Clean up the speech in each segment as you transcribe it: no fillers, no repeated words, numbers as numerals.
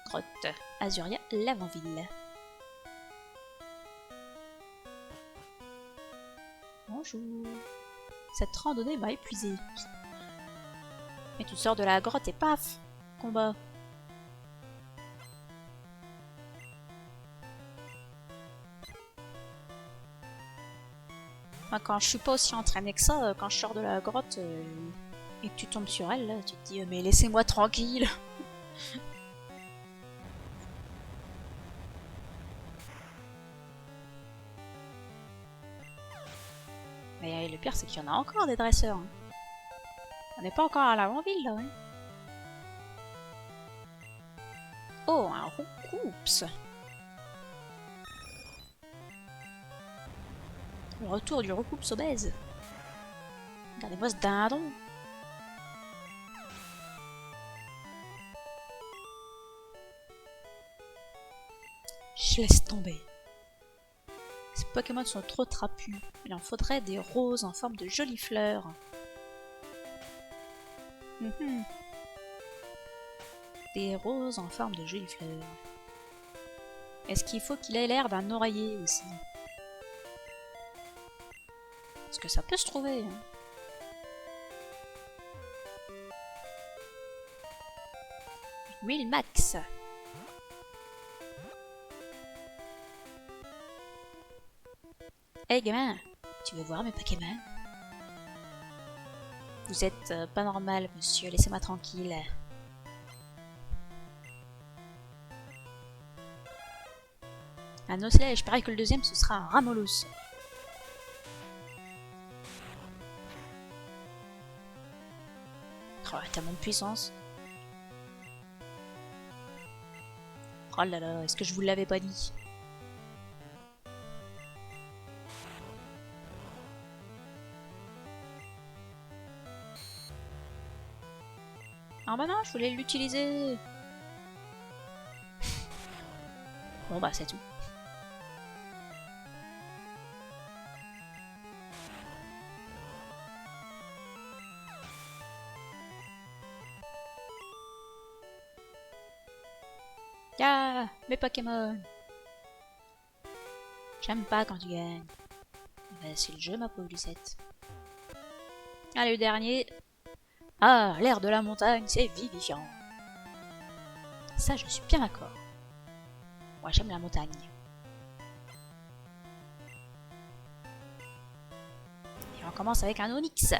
grotte. Azuria Lavanville. Bonjour. Cette randonnée m'a épuisé. Mais tu sors de la grotte et paf, combat. Enfin, quand je suis pas aussi entraînée que ça, quand je sors de la grotte et que tu tombes sur elle, là, tu te dis mais laissez-moi tranquille. Mais le pire c'est qu'il y en a encore des dresseurs. Hein. On n'est pas encore à l'avant-ville là. Hein. Oh, un roucoups. Le retour du roucoups obèse. Regardez-moi ce dindon. Je laisse tomber. Ces Pokémon sont trop trapus. Il en faudrait des roses en forme de jolies fleurs. Des roses en forme de jolies fleurs. Est-ce qu'il faut qu'il ait l'air d'un oreiller aussi? Parce que ça peut se trouver. Hein. Huile max. Hey gamin, tu veux voir mes Pokémon? Vous êtes pas normal, monsieur, laissez-moi tranquille. Un Osselège, je parie que le deuxième ce sera un Ramolus. Oh, tellement de puissance. Oh là là, est-ce que je vous l'avais pas dit? Ah bah non, je voulais l'utiliser. Bon bah c'est tout. Ah, mes Pokémon. J'aime pas quand tu gagnes. Bah, c'est le jeu, ma pauvre Lucette. Allez, le dernier. Ah, l'air de la montagne, c'est vivifiant. Ça, je suis bien d'accord. Moi, j'aime la montagne. Et on commence avec un Onix.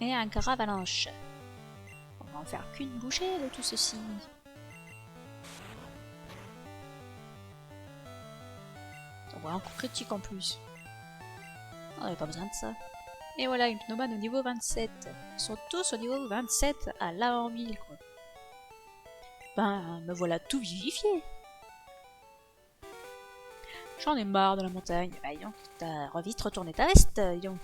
Et un Gravalanche. On va en faire qu'une bouchée de tout ceci. On voit un coup critique en plus. On n'avait pas besoin de ça. Et voilà, une Pneuman au niveau 27. Ils sont tous au niveau 27 à Lavanville, quoi. Ben, me voilà tout vivifié. J'en ai marre de la montagne. Bah, dis donc, t'as vite retourné ta veste, dis donc.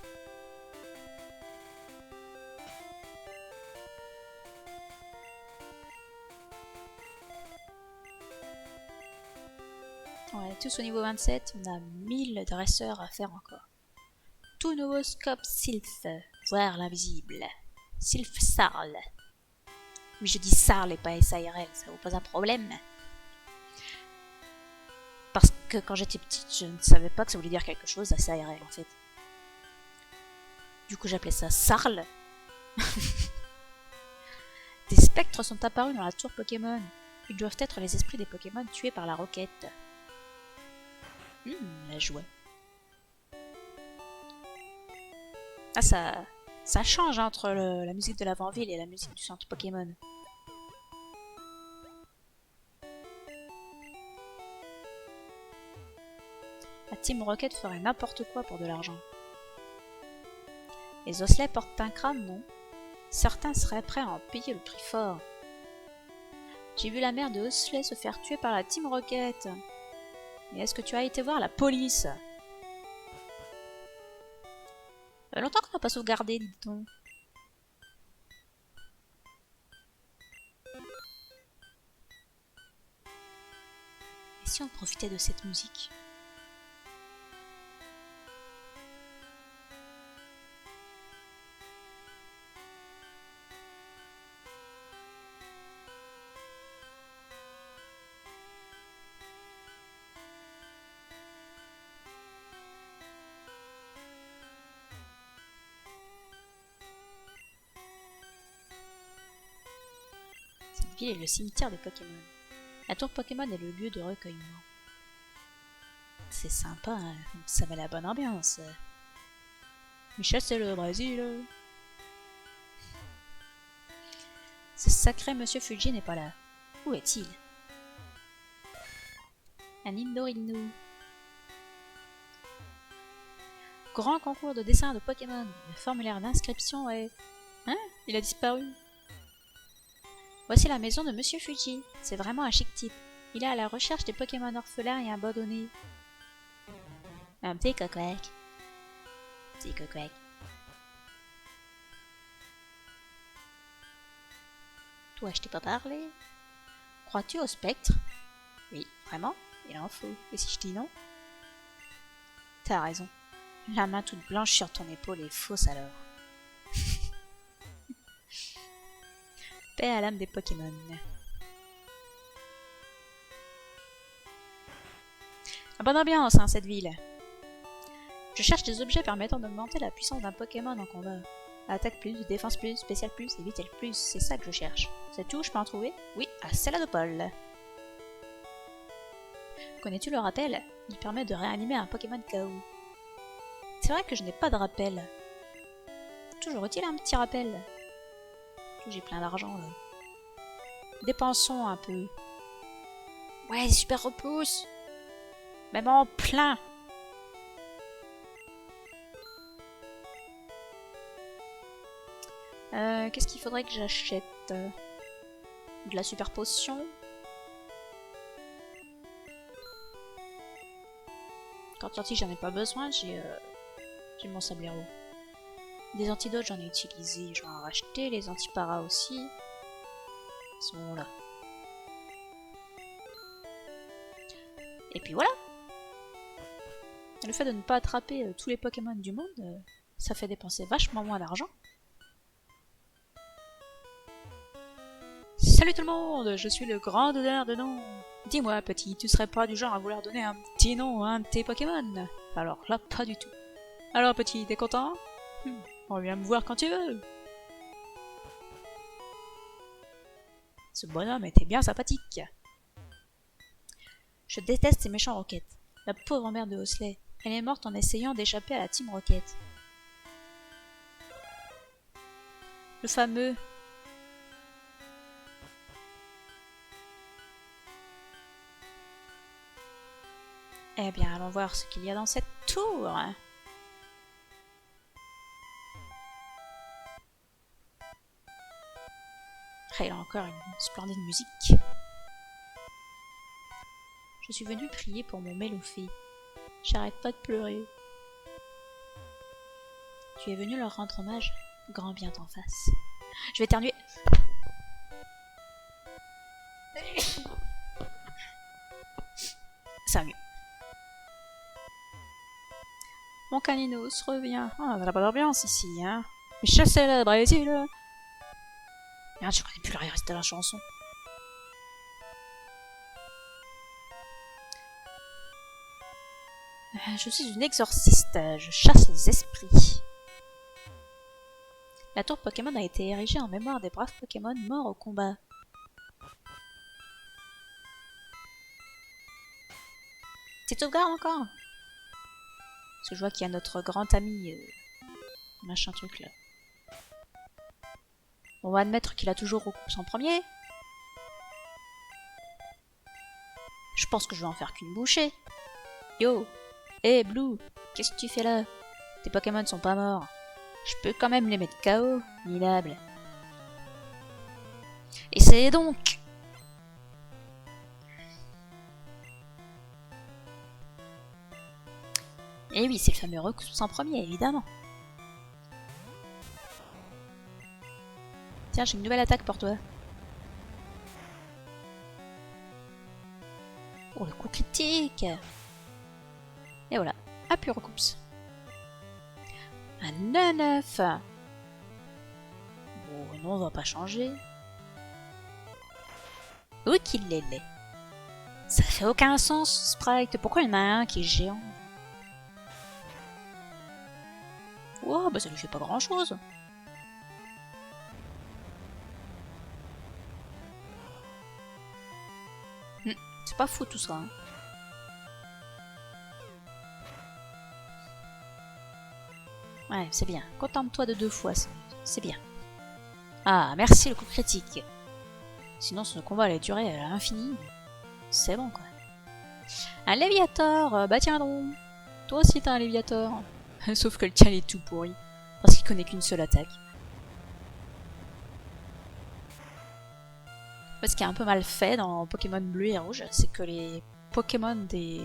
On est tous au niveau 27, on a 1000 dresseurs à faire encore. Tout nouveau scope Sylph, voir l'invisible. Sylph Sarl. Oui, je dis Sarl et pas SARL, ça vous pose un problème? Parce que quand j'étais petite, je ne savais pas que ça voulait dire quelque chose à SARL en fait. Du coup, j'appelais ça Sarl. Des spectres sont apparus dans la tour Pokémon. Ils doivent être les esprits des Pokémon tués par la roquette. La joie. Ah, ça change entre la musique de l'avant-ville et la musique du centre Pokémon. La Team Rocket ferait n'importe quoi pour de l'argent. Les osselets portent un crâne, non? Certains seraient prêts à en payer le prix fort. J'ai vu la mère de Osselet se faire tuer par la Team Rocket. Mais est-ce que tu as été voir la police? Ça fait longtemps qu'on n'a pas sauvegardé, dit-on. Et si l'impression de profiter de cette musique. Cette ville est le cimetière des Pokémon. La tour Pokémon est le lieu de recueillement. C'est sympa, hein, ça met la bonne ambiance. Michel, c'est le Brésil. Ce sacré monsieur Fuji n'est pas là. Où est-il? Un Indorino. Grand concours de dessin de Pokémon. Le formulaire d'inscription est... Hein? Il a disparu. Voici la maison de monsieur Fuji. C'est vraiment un chic type. Il est à la recherche des Pokémon orphelins et abandonnés. Un petit coquec. Petit coquec. Toi, je t'ai pas parlé. Crois-tu au spectre? Oui, vraiment? Il en faut. Et si je dis non? T'as raison. La main toute blanche sur ton épaule est fausse alors. Paix à l'âme des Pokémon. Ah, bonne ambiance, hein, cette ville. Je cherche des objets permettant d'augmenter la puissance d'un Pokémon en combat. Attaque plus, défense plus, spécial plus et vitesse plus, c'est ça que je cherche. C'est tout, je peux en trouver? Oui, à celle-là de Paul. Connais-tu le rappel? Il permet de réanimer un Pokémon KO. C'est vrai que je n'ai pas de rappel. Toujours utile un petit rappel. J'ai plein d'argent là. Dépensons un peu. Ouais, super repousse. Même en plein. Qu'est-ce qu'il faudrait que j'achète? De la super potion. Quand sorti, j'en ai pas besoin, j'ai mon sablero. Des antidotes, j'en ai utilisé, je vais en racheter. Les antiparas aussi. Ils sont là. Et puis voilà. Le fait de ne pas attraper tous les Pokémon du monde, ça fait dépenser vachement moins d'argent. Salut tout le monde, je suis le grand donneur de noms. Dis-moi petit, tu serais pas du genre à vouloir donner un petit nom à un de tes Pokémon? Alors là, pas du tout. Alors petit, t'es content? Reviens me voir quand tu veux. Ce bonhomme était bien sympathique. Je déteste ces méchants Roquettes. La pauvre mère de Hosley, elle est morte en essayant d'échapper à la Team Rocket. Le fameux... Eh bien, allons voir ce qu'il y a dans cette tour. Ah, il a encore une splendide musique. Je suis venue prier pour mon Mélofée. J'arrête pas de pleurer. Tu es venu leur rendre hommage? Grand bien t'en fasse. Je vais éternuer. Ça va mieux. Mon Caninos revient. Ah, ça n'a pas d'ambiance ici, hein. Mais je célèbre, Brésil. Merde, je connais plus le reste de la chanson. Je suis une exorciste. Je chasse les esprits. La tour Pokémon a été érigée en mémoire des braves Pokémon morts au combat. Petite sauvegarde encore? Parce que je vois qu'il y a notre grand ami... machin truc là. On va admettre qu'il a toujours son premier. Je pense que je vais en faire qu'une bouchée. Yo! Hé, Blue! Qu'est-ce que tu fais là? Tes Pokémon sont pas morts. Je peux quand même les mettre KO, minable. Essayez donc! Eh oui, c'est le fameux Recluse en premier, évidemment. Tiens, j'ai une nouvelle attaque pour toi. Oh, le coup critique! critique. Et voilà. Ah, puis on recoupe. Un 9. Bon, non, on va pas changer. Où qu'il est laid. Ça fait aucun sens, Sprite. Pourquoi il y en a un qui est géant? Wow, bah ça lui fait pas grand chose. C'est pas fou tout ça. Hein. Ouais, c'est bien. Contente-toi de 2 fois, c'est bien. Ah, merci le coup critique. Sinon, ce combat allait durer à l'infini. C'est bon, quoi. Un Léviator. Bah tiens donc. Toi aussi t'as un Léviator. Sauf que le tien est tout pourri. Parce qu'il connaît qu'une seule attaque. Ce qui est un peu mal fait dans Pokémon bleu et rouge, c'est que les Pokémon des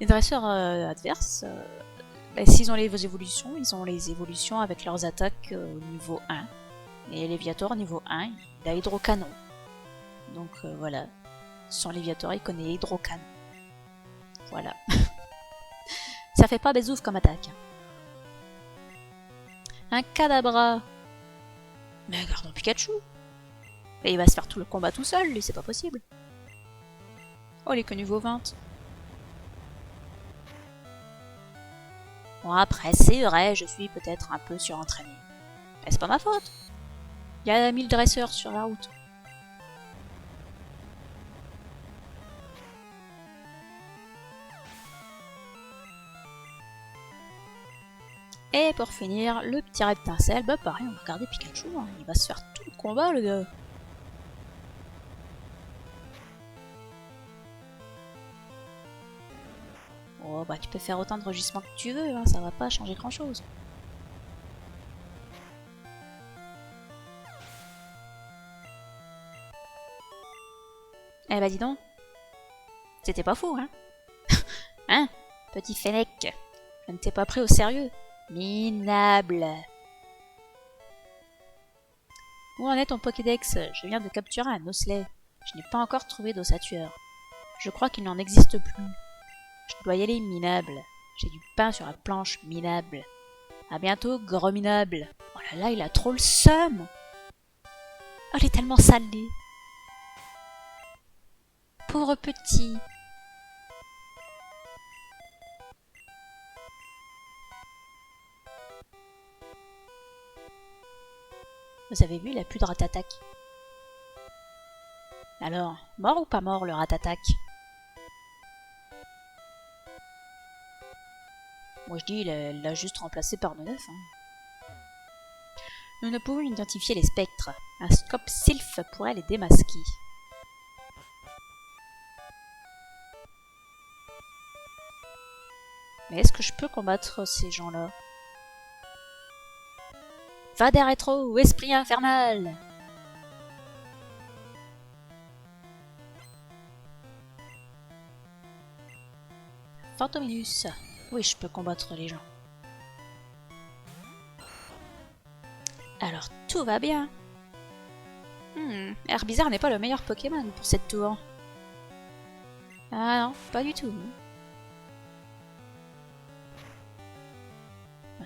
dresseurs adverses, bah, s'ils ont les évolutions, ils ont les évolutions avec leurs attaques niveau 1. Et Léviator niveau 1, il a Hydrocanon. Donc voilà. Sans Léviator, il connaît Hydrocanon. Voilà. Ça fait pas Bézouf comme attaque. Un Kadabra. Mais gardons Pikachu. Et il va se faire tout le combat tout seul, lui, c'est pas possible. Oh, il est que niveau 20. Bon, après, c'est vrai, je suis peut-être un peu surentraîné. Mais c'est pas ma faute. Il y a 1000 dresseurs sur la route. Et pour finir, le petit reptincelle, bah pareil, on va regarder Pikachu, hein. Il va se faire tout le combat, le gars. Oh bah tu peux faire autant de rugissements que tu veux, hein, ça va pas changer grand chose. Eh bah dis donc, c'était pas fou, hein. Hein, petit Fennec, je ne t'ai pas pris au sérieux. Minable. Où en est ton Pokédex? Je viens de capturer un osselet. Je n'ai pas encore trouvé d'ossature. Je crois qu'il n'en existe plus. Je dois y aller, minable. J'ai du pain sur la planche, minable. À bientôt, gros minable. Oh là là, il a trop le seum. Oh, il est tellement salé. Pauvre petit. Vous avez vu, il a plus de ratatac. Alors, mort ou pas mort le ratatac? Moi je dis, il l'a juste remplacé par 9. Hein. Nous ne pouvons identifier les spectres. Un scope sylph pourrait les démasquer. Mais est-ce que je peux combattre ces gens-là? Va des rétro ou esprit infernal! Fantominus. Oui, je peux combattre les gens. Alors, tout va bien. Herbizarre n'est pas le meilleur Pokémon pour cette tour. Ah non, pas du tout.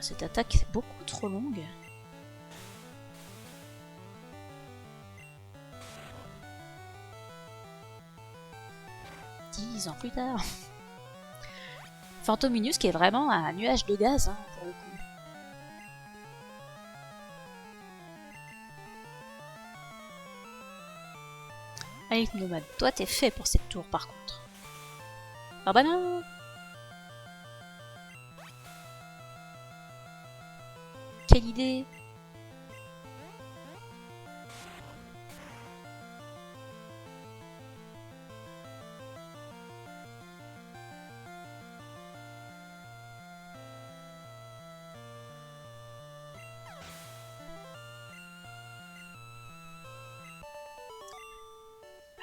Cette attaque est beaucoup trop longue. Dix ans plus tard. Fantominus qui est vraiment un nuage de gaz, hein, pour le coup. Allez, Nomade, toi t'es fait pour cette tour par contre. Ah bah non! Quelle idée!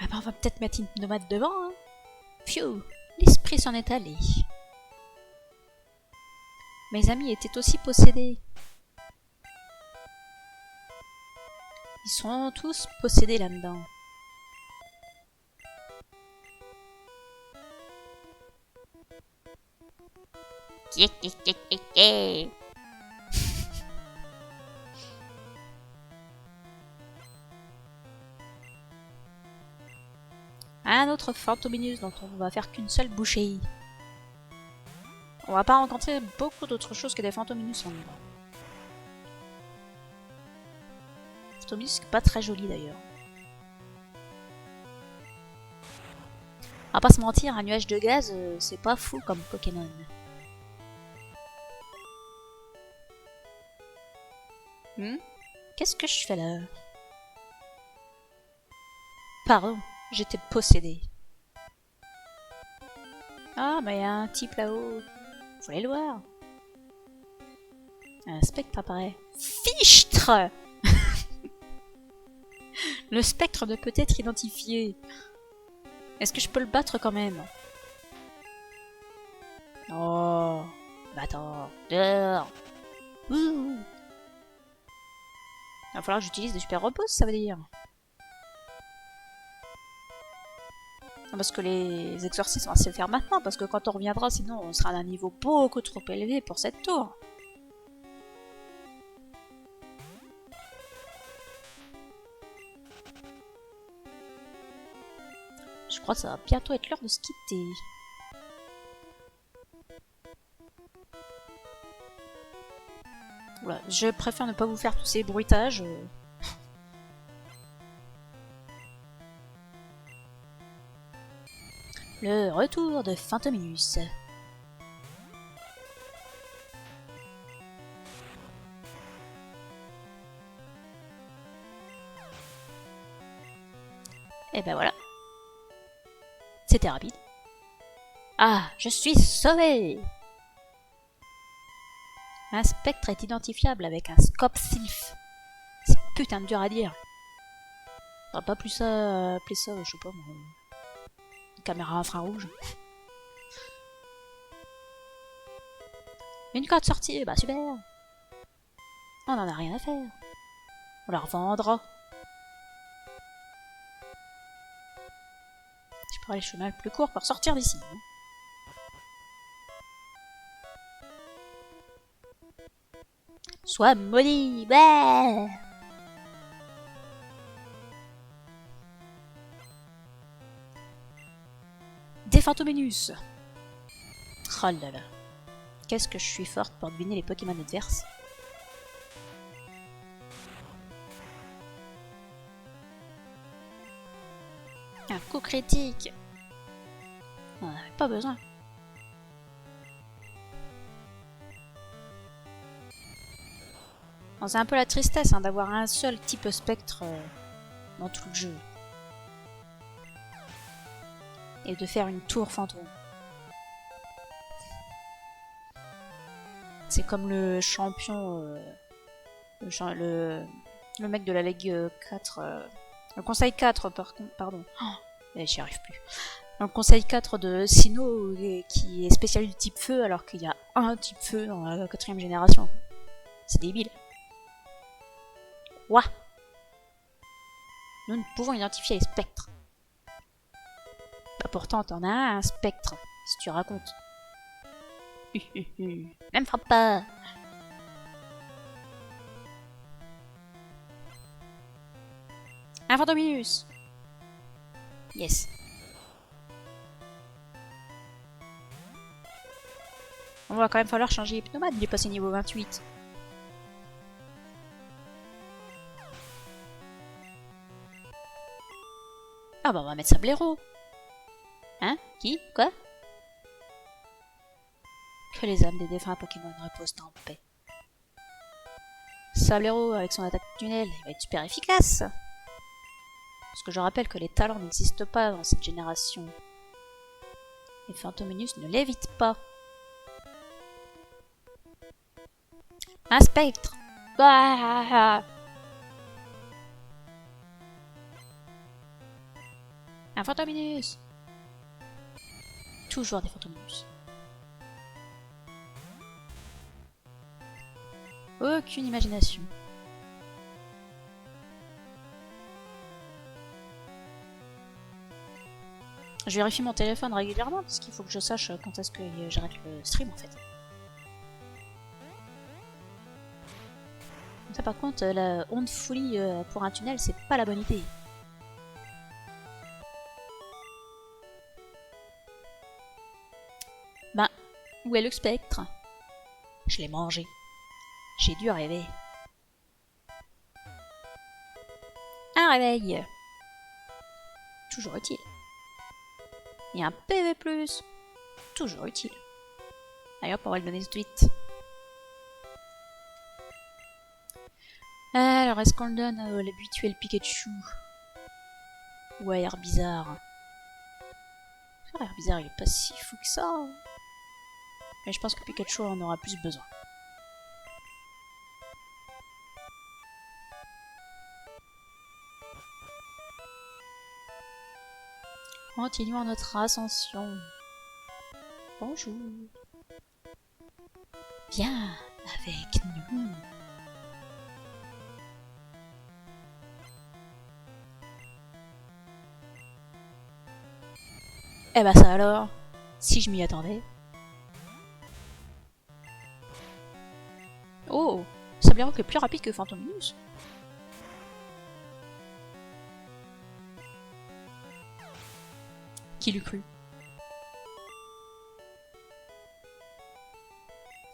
Ah bah on va peut-être mettre une nomade devant, hein. Phew, l'esprit s'en est allé. Mes amis étaient aussi possédés. Ils sont tous possédés là-dedans. Un autre Fantominus dont on va faire qu'une seule bouchée. On va pas rencontrer beaucoup d'autres choses que des Fantominus en libre. Fantominus pas très joli d'ailleurs. On va pas se mentir, un nuage de gaz, c'est pas fou comme Pokémon. Qu'est-ce que je fais là? Pardon, j'étais possédé. Ah, mais il y a un type là-haut. Faut aller le voir. Un spectre apparaît. Fichtre. Le spectre ne peut être identifié. Est-ce que je peux le battre quand même? Oh, battant, dehors. Ouh. Il va falloir que j'utilise des super repos, ça veut dire. Non, parce que les exorcismes, on va se le faire maintenant, parce que quand on reviendra, sinon on sera à un niveau beaucoup trop élevé pour cette tour. Je crois que ça va bientôt être l'heure de se quitter. Voilà, je préfère ne pas vous faire tous ces bruitages. Le retour de Fantominus. Et ben voilà. C'était rapide. Ah, je suis sauvé! Un spectre est identifiable avec un scope sylph. C'est putain de dur à dire. On va pas plus ça, appeler ça, je sais pas, une caméra infrarouge. Une code sortie, bah super. On en a rien à faire. On la revendra. Je prends les chemins le plus court pour sortir d'ici. Sois maudit, ouais. Des Fantominus. Oh là là. Qu'est-ce que je suis forte pour deviner les Pokémon adverses. Un coup critique. On n'en avait pas besoin. Bon, c'est un peu la tristesse hein, d'avoir un seul type spectre dans tout le jeu. Et de faire une tour fantôme. C'est comme le champion, le mec de la Ligue 4, le conseil 4 pardon, oh, j'y arrive plus. Le conseil 4 de Sinnoh qui est spécialiste du type feu alors qu'il y a un type feu dans la 4ème génération. C'est débile. Ouah. Nous ne pouvons identifier les spectres. Bah pourtant t'en as un spectre, si tu racontes. Même frappe pas. Un Fantominus. Yes. On va quand même falloir changer Hypnomade, il est passé niveau 28. Ah bah on va mettre Sablero. Hein? Qui? Quoi? Que les âmes des défunts Pokémon reposent en paix. Sablero, avec son attaque tunnel, il va être super efficace. Parce que je rappelle que les talents n'existent pas dans cette génération. Et Fantominus ne l'évite pas. Un spectre. Ah, un Fantominus. Toujours des Fantominus. Aucune imagination. Je vérifie mon téléphone régulièrement parce qu'il faut que je sache quand est-ce que j'arrête le stream en fait. Ça par contre, la honte folie pour un tunnel, c'est pas la bonne idée. Ben, où est le spectre? Je l'ai mangé. J'ai dû rêver. Un réveil. Toujours utile. Et un PV+. Toujours utile. Allez hop, on va le donner tout de suite. Alors, est-ce qu'on le donne à l'habituel Pikachu? Ou à Air Bizarre? Air Bizarre, il est pas si fou que ça. Mais je pense que Pikachu en aura plus besoin. Continuons notre ascension. Bonjour. Viens avec nous. Eh ben ça alors, si je m'y attendais. Oh, Sablero est plus rapide que Phantominus. Qui l'eût cru?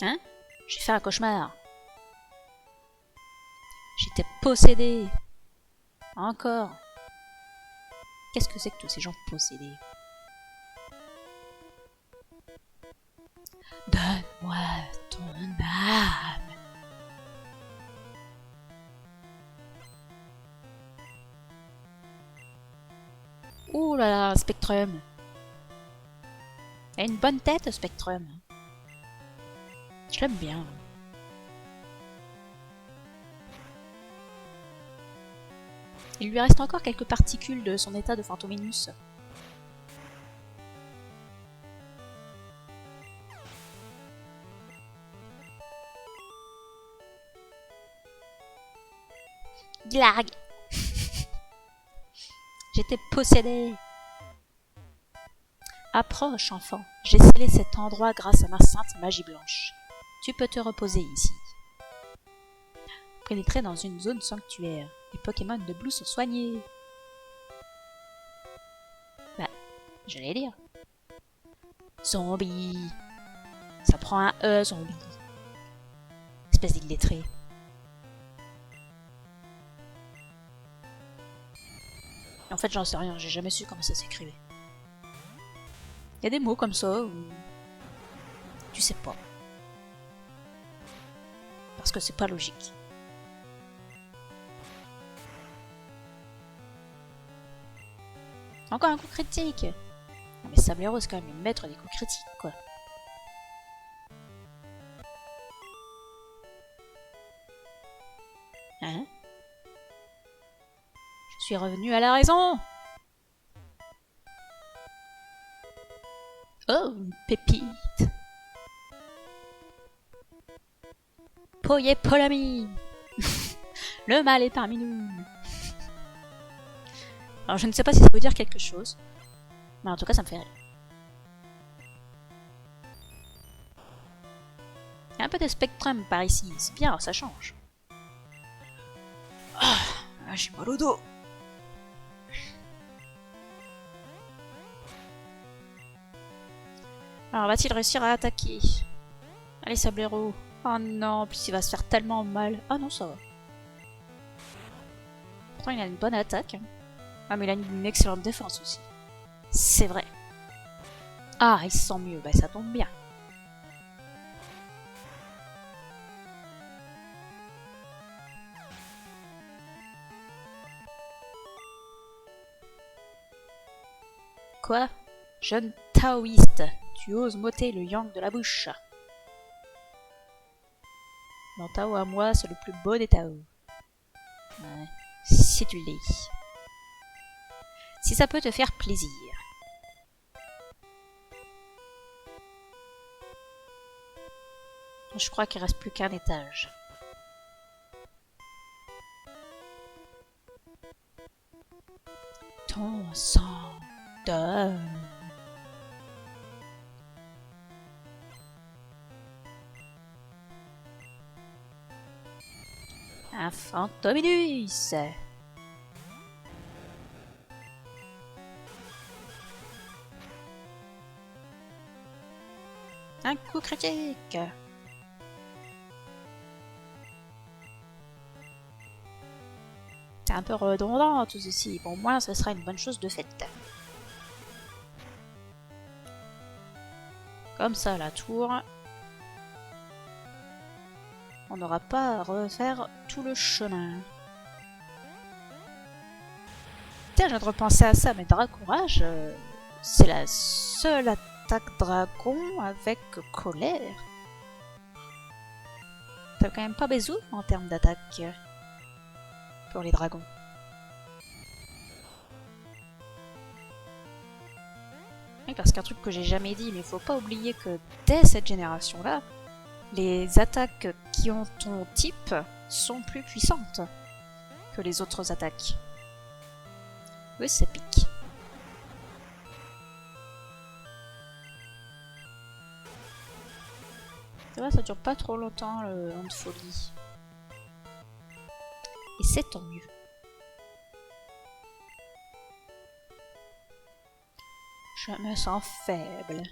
Hein? J'ai fait un cauchemar. J'étais possédé. Encore. Qu'est-ce que c'est que tous ces gens possédés? Donne-moi ton âme. Ouh là là, Spectrum. Elle a une bonne tête, Spectrum. Je l'aime bien. Il lui reste encore quelques particules de son état de Phantominus. Glarg. J'étais possédé. Approche, enfant. J'ai scellé cet endroit grâce à ma sainte magie blanche. Tu peux te reposer ici. Pénétrer dans une zone sanctuaire. Les Pokémon de Blue sont soignés. Bah, j'allais dire. Zombie. Ça prend un E, zombie. Espèce d'illettré. En fait, j'en sais rien, j'ai jamais su comment ça s'écrivait. Il y a des mots comme ça où tu sais pas. Parce que c'est pas logique. Encore un coup critique. Non mais Sablero c'est quand même le maître des coups critiques quoi. Hein? Je suis revenu à la raison. Oh, une pépite. Poyet Polami. Le mal est parmi nous. Alors je ne sais pas si ça veut dire quelque chose. Mais en tout cas ça me fait rire. Il y a un peu de Spectrum par ici. C'est bien, ça change. Ah, j'ai mal au dos. Alors va-t-il réussir à attaquer? Allez Sablero. Oh non, en plus il va se faire tellement mal. Ah non, ça va. Pourtant il a une bonne attaque. Ah mais il a une excellente défense aussi. C'est vrai. Ah, il se sent mieux, bah ça tombe bien. Quoi? Jeune taoïste, tu oses m'ôter le yang de la bouche. Mon Tao à moi, c'est le plus beau des Tao. Ouais, si tu le dis. Si ça peut te faire plaisir. Je crois qu'il reste plus qu'un étage. Ton sang d'homme. Un Fantominus. Un coup critique. C'est un peu redondant tout ceci. Pour moi, ce sera une bonne chose de faite. Comme ça, la tour. On n'aura pas à refaire tout le chemin. Tiens, je viens de repenser à ça, mais Dracourage, c'est la seule attaque dragon avec colère. T'as quand même pas besoin en termes d'attaque pour les dragons. Oui, parce qu'un truc que j'ai jamais dit, mais il faut pas oublier que dès cette génération-là, les attaques qui ont ton type sont plus puissantes que les autres attaques. Oui, ça pique. Ça va, ça dure pas trop longtemps le Hand Folie. Et c'est tant mieux. Je me sens faible.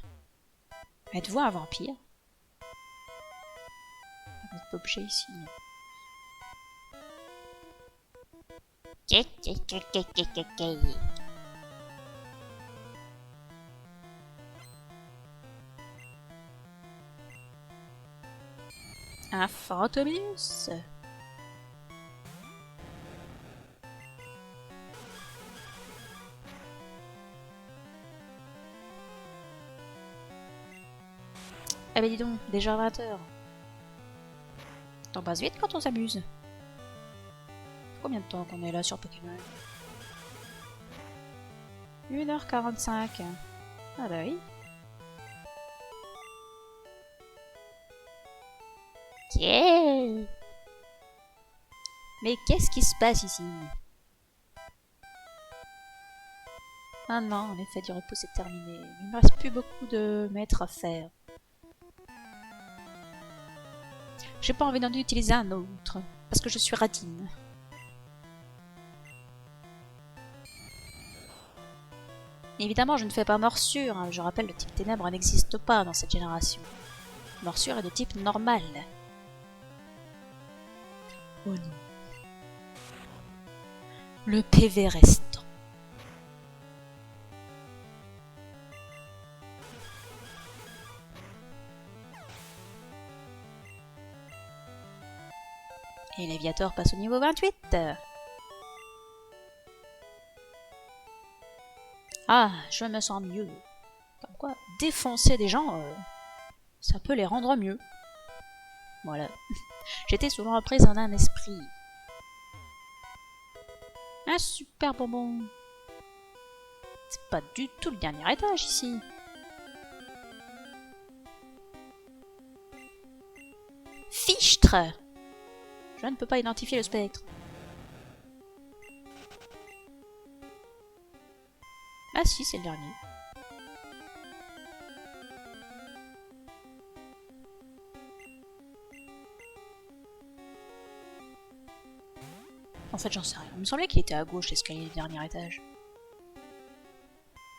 Êtes-vous un vampire? Pas d'objet ici. Un Fantominus. Eh ben dis donc, déjà 20 h. T'en passes vite quand on s'amuse. Combien de temps qu'on est là sur Pokémon? 1h45. Ah bah oui. Yeah. Mais qu'est-ce qui se passe ici? Ah non, l'effet du repos c'est terminé. Il ne me reste plus beaucoup de mètres à faire. J'ai pas envie d'en utiliser un autre, parce que je suis ratine. Évidemment, je ne fais pas morsure. Hein. Je rappelle, le type ténèbres n'existe pas dans cette génération. Morsure est de type normal. Oh non. Le PV restant. Et l'aviateur passe au niveau 28. Ah, je me sens mieux. Comme quoi, défoncer des gens, ça peut les rendre mieux. Voilà. J'étais souvent prise en un esprit. Un super bonbon. C'est pas du tout le dernier étage ici. Fichtre. Je ne peux pas identifier le spectre. Ah si, c'est le dernier. En fait, j'en sais rien. Il me semblait qu'il était à gauche, l'escalier du dernier étage.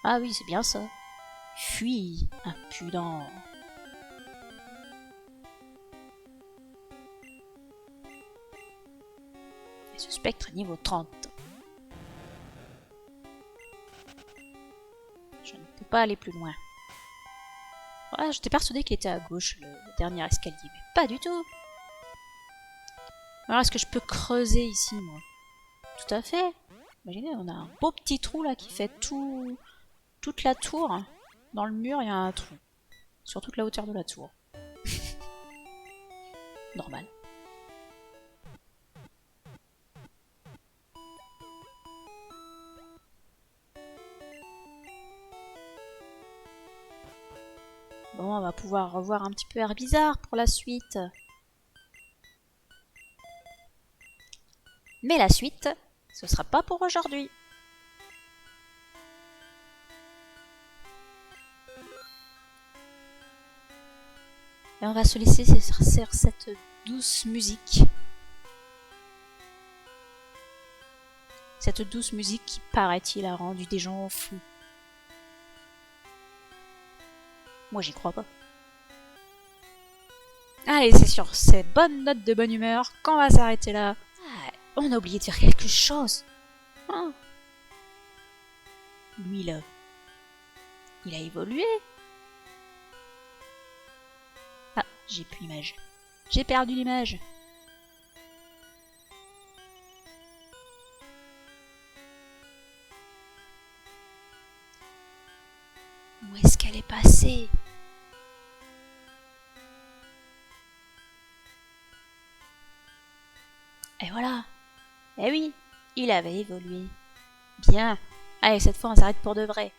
Ah oui, c'est bien ça. Fuis, impudent. Et ce spectre niveau 30. Je ne peux pas aller plus loin. Ah, j'étais persuadée qu'il était à gauche, le dernier escalier, mais pas du tout. Alors, est-ce que je peux creuser ici, moi? Tout à fait. Imaginez, on a un beau petit trou là qui fait toute la tour. Dans le mur, il y a un trou. Sur toute la hauteur de la tour. Normal. Bon, on va pouvoir revoir un petit peu Herbizarre pour la suite. Mais la suite, ce sera pas pour aujourd'hui. Et on va se laisser sur cette douce musique. Cette douce musique qui, paraît-il, a rendu des gens fous. Moi, j'y crois pas. Allez, c'est sur ces bonnes notes de bonne humeur qu'on va s'arrêter là. Ah, on a oublié de faire quelque chose. Hein? Lui, là, il a évolué. Ah, j'ai plus l'image. J'ai perdu l'image. Où est-ce qu'elle est passée? Et voilà. Eh oui, il avait évolué. Bien. Allez, cette fois on s'arrête pour de vrai.